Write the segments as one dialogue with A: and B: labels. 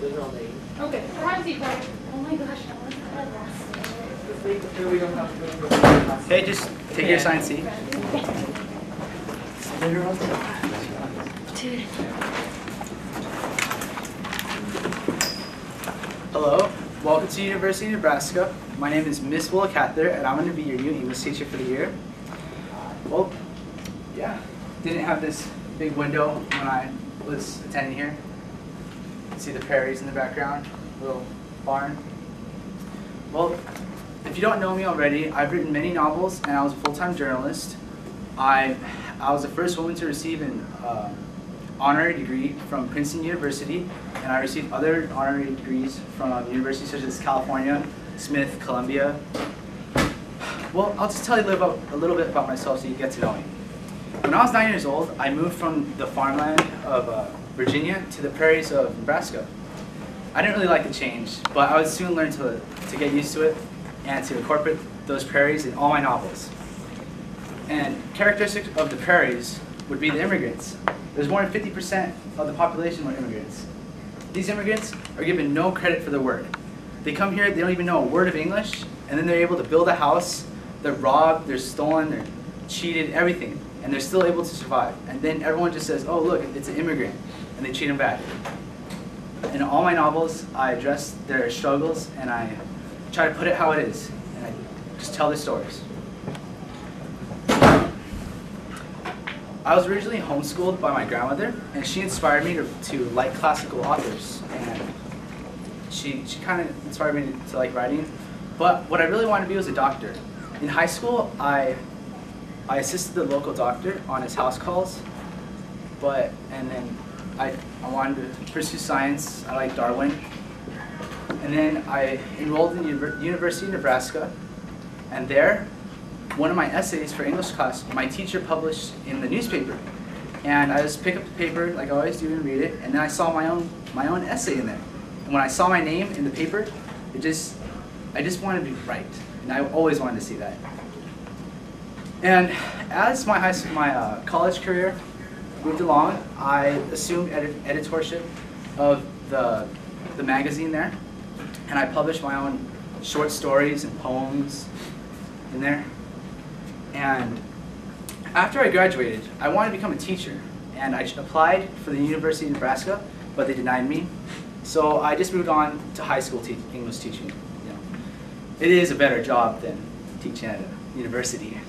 A: Okay, oh my gosh,
B: Hey, just take your assigned seat.
A: dude.
B: Hello, welcome to University of Nebraska. My name is Miss Willa Cather, and I'm going to be your new English teacher for the year. Well, yeah, didn't have this big window when I was attending here. You can see the prairies in the background, little barn. Well, if you don't know me already, I've written many novels, and I was a full-time journalist. I was the first woman to receive an honorary degree from Princeton University, and I received other honorary degrees from universities such as California, Smith, Columbia. Well, I'll just tell you a little bit about myself so you get to know me. When I was 9 years old, I moved from the farmland of Virginia to the prairies of Nebraska. I didn't really like the change, but I would soon learn to get used to it and to incorporate those prairies in all my novels. And characteristics of the prairies would be the immigrants. There's more than 50% of the population were immigrants. These immigrants are given no credit for their work. They come here, they don't even know a word of English, and then they're able to build a house. They're robbed, they're stolen, they're cheated, everything, and they're still able to survive. And then everyone just says, oh look, it's an immigrant, and they treat them bad. In all my novels, I address their struggles, and I try to put it how it is, and I just tell their stories. I was originally homeschooled by my grandmother, and she inspired me to like classical authors, and she kind of inspired me to like writing. But what I really wanted to be was a doctor. In high school, I assisted the local doctor on his house calls, and then I wanted to pursue science. I liked Darwin, and then I enrolled in the University of Nebraska, and there, one of my essays for English class, my teacher published in the newspaper, and I just pick up the paper like I always do and read it, and then I saw my own essay in there. And when I saw my name in the paper, I just wanted to be right, and I always wanted to see that. And as my college career moved along, I assumed editorship of the magazine there, and I published my own short stories and poems in there. And after I graduated, I wanted to become a teacher, and I applied for the University of Nebraska, but they denied me. So I just moved on to high school English teaching. You know, it is a better job than teaching at a university.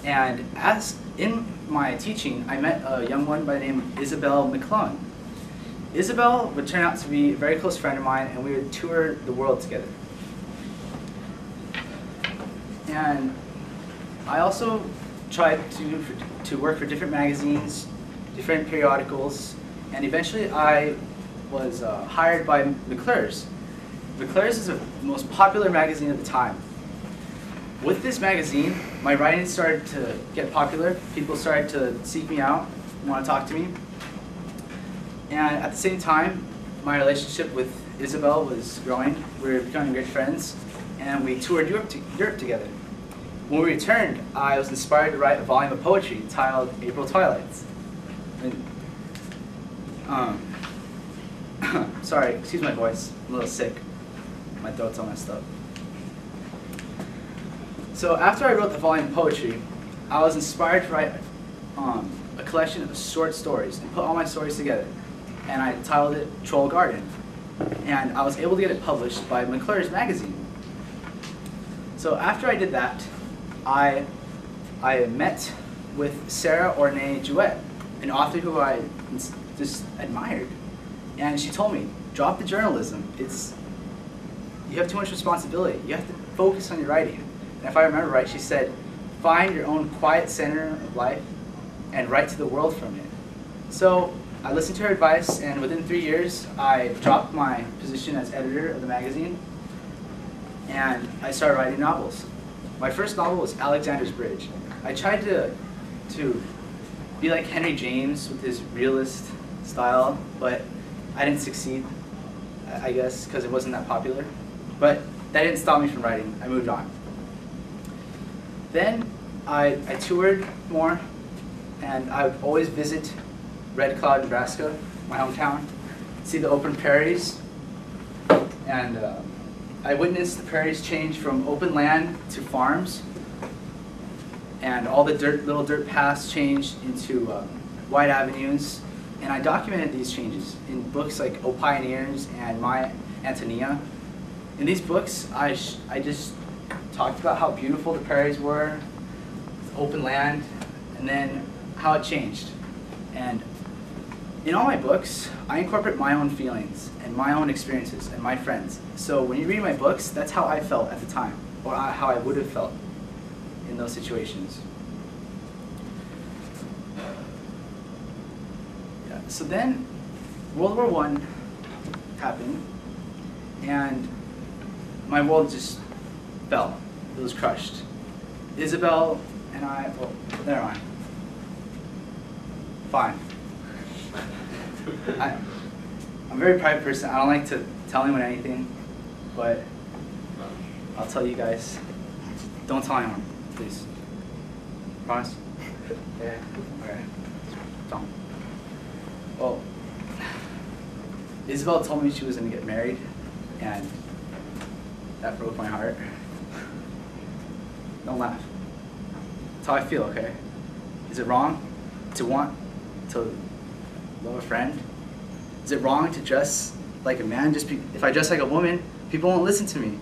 B: And as in my teaching, I met a young one by the name of Isabel McClellan. Isabel would turn out to be a very close friend of mine, and we would tour the world together. And I also tried to work for different magazines, different periodicals, and eventually I was hired by McClure's. McClure's is the most popular magazine at the time. With this magazine, my writing started to get popular. People started to seek me out, want to talk to me. And at the same time, my relationship with Isabel was growing. We were becoming great friends, and we toured Europe together. When we returned, I was inspired to write a volume of poetry titled April Twilights. And, sorry, excuse my voice, I'm a little sick. My throat's all messed up. So after I wrote the volume of poetry, I was inspired to write a collection of short stories and put all my stories together. And I titled it Troll Garden. And I was able to get it published by McClure's magazine. So after I did that, I met with Sarah Ornay-Jouet, an author who I just admired. And she told me, drop the journalism. You have too much responsibility. You have to focus on your writing. And if I remember right, she said, find your own quiet center of life and write to the world from it. So I listened to her advice, and within 3 years, I dropped my position as editor of the magazine, and I started writing novels. My first novel was Alexander's Bridge. I tried to be like Henry James with his realist style, but I didn't succeed, I guess, because it wasn't that popular. But that didn't stop me from writing. I moved on. Then I toured more, and I would always visit Red Cloud, Nebraska, my hometown, see the open prairies, and I witnessed the prairies change from open land to farms, and all the little dirt paths changed into wide avenues, and I documented these changes in books like O Pioneers and My Antonia. In these books, I just talked about how beautiful the prairies were, open land, and then how it changed. And in all my books, I incorporate my own feelings and my own experiences and my friends. So when you read my books, that's how I felt at the time, or how I would have felt in those situations. Yeah. So then, World War I happened, and my world just fell. It was crushed. Isabel and I, well, never mind. Fine. I'm a very private person. I don't like to tell anyone anything, but I'll tell you guys. Don't tell anyone, please. Promise? Yeah. Okay. Don't. Well, Isabel told me she was going to get married, and that broke my heart. Don't laugh. That's how I feel, okay? Is it wrong to want to love a friend? Is it wrong to dress like a man? If I dress like a woman, people won't listen to me.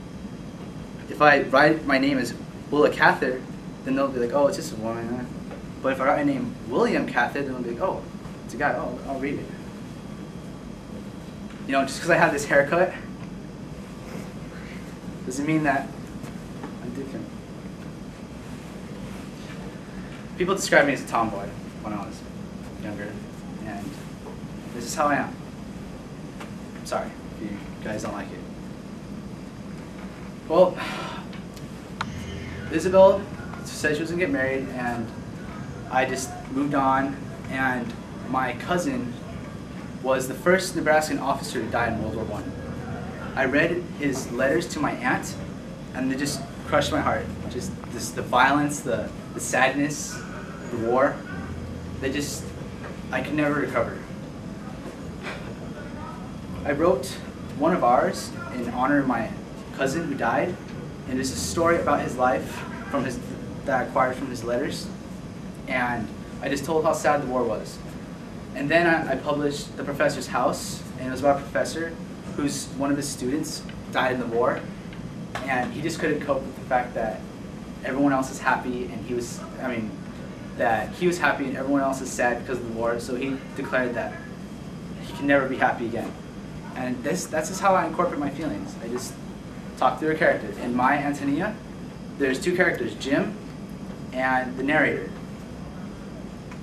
B: If I write my name as Willa Cather, then they'll be like, oh, it's just a woman. But if I write my name William Cather, then they'll be like, oh, it's a guy. Oh, I'll read it. You know, just because I have this haircut doesn't mean that I'm different. People describe me as a tomboy when I was younger, and this is how I am. I'm sorry if you guys don't like it. Well, Isabel said she was gonna get married, and I just moved on, and my cousin was the first Nebraskan officer to die in World War I. I read his letters to my aunt, and they just crushed my heart. Just the violence, the sadness, the war. I could never recover. I wrote one of ours in honor of my cousin who died, and it's a story about his life that I acquired from his letters, and I just told how sad the war was. And then I published The Professor's House, and it was about a professor who's one of his students died in the war, and he just couldn't cope with the fact that everyone else is happy, and that he was happy and everyone else is sad because of the war, so he declared that he can never be happy again. And that's just how I incorporate my feelings. I just talk through a character. In My Antonia, there's two characters, Jim and the narrator.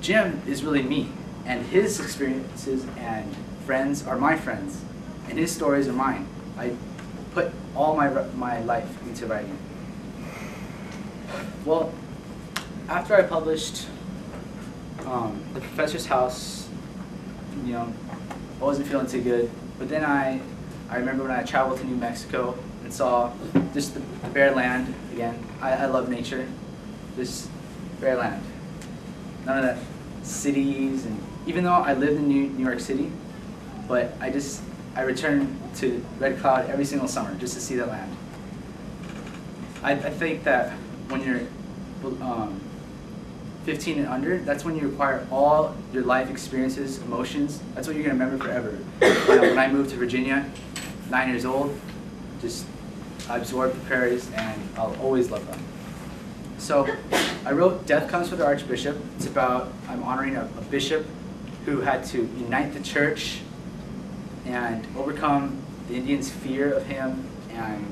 B: Jim is really me, and his experiences and friends are my friends, and his stories are mine. I put all my life into writing. Well, after I published The Professor's House, you know, I wasn't feeling too good. But then I remember when I traveled to New Mexico and saw just the bare land again. I love nature. Just bare land. None of that cities, and even though I lived in New York City, but I returned to Red Cloud every single summer just to see that land. I think that when you're 15 and under, that's when you acquire all your life experiences, emotions. That's what you're going to remember forever. When I moved to Virginia, 9 years old, I absorbed the prairies, and I'll always love them. So I wrote Death Comes for the Archbishop. It's about, I'm honoring a bishop who had to unite the church and overcome the Indians' fear of him and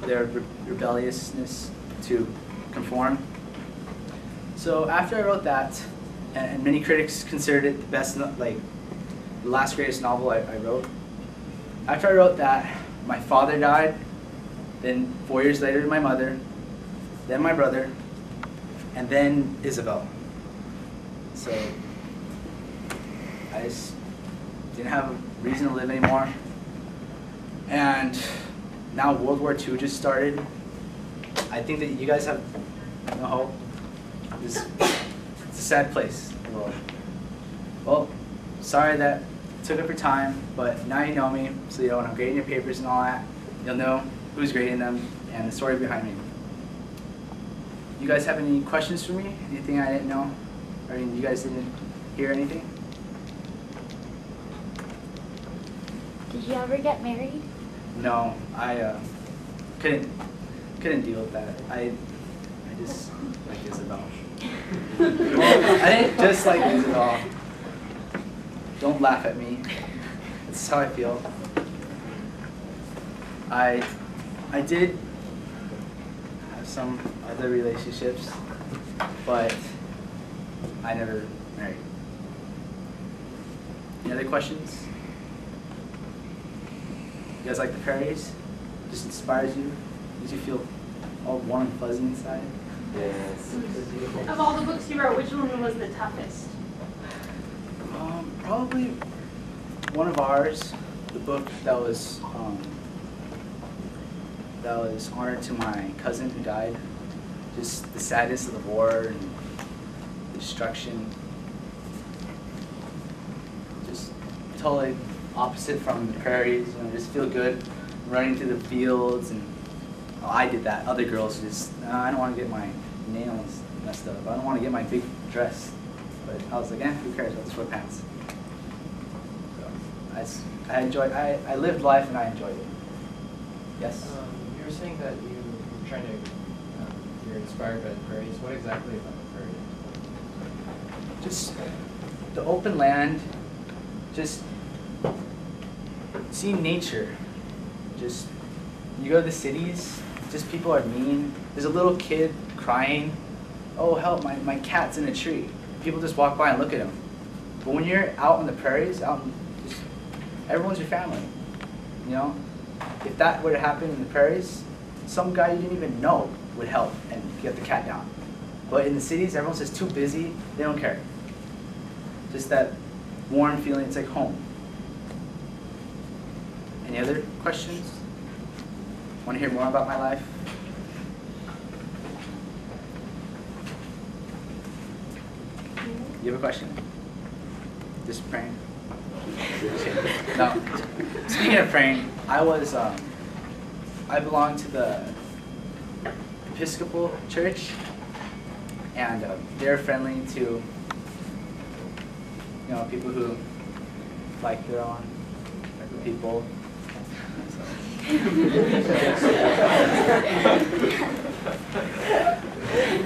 B: their rebelliousness to conform. So after I wrote that, and many critics considered it the best, the last greatest novel I wrote. After I wrote that, my father died, then 4 years later my mother, then my brother, and then Isabel. So I just didn't have a reason to live anymore. And now World War II just started. I think that you guys have no hope. It's a sad place, the world. Well, sorry that took up your time, but now you know me, so you know when I'm grading your papers and all that, you'll know who's grading them and the story behind me. You guys have any questions for me? Anything I didn't know? I mean, you guys didn't hear anything?
C: Did you ever get married?
B: No, I couldn't deal with that. I just like Isabel. Well, I didn't just like Isabel. Don't laugh at me. That's how I feel. I did have some other relationships, but I never married. Any other questions? You guys like the prairies? Just inspires you? Makes you feel all warm and fuzzy inside?
D: Yes.
A: Of all the books you wrote, which one was the toughest?
B: Probably one of ours, the book that was honored to my cousin who died. Just the sadness of the war and the destruction. Just totally opposite from the prairies. You know, just feel good running through the fields, and I did that. Other girls just, I don't want to get my nails messed up. I don't want to get my big dress. But I was like, who cares? I'll just wear pants. So I lived life and I enjoyed it. Yes?
D: You were saying that you're trying to, you're inspired by the prairies. What exactly about the prairie?
B: Just the open land, just seeing nature. Just, you go to the cities, just people are mean. There's a little kid crying, oh help, my cat's in a tree. People just walk by and look at him. But when you're out on the prairies, everyone's your family. You know, if that were to happen in the prairies, some guy you didn't even know would help and get the cat down. But in the cities, everyone's just too busy. They don't care. Just that warm feeling. It's like home. Any other questions? Want to hear more about my life? You have a question? Just praying? No. Speaking of praying, I belong to the Episcopal Church, and they're friendly to, people who like their own type of people.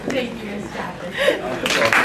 A: Thank you, Ms. Cather.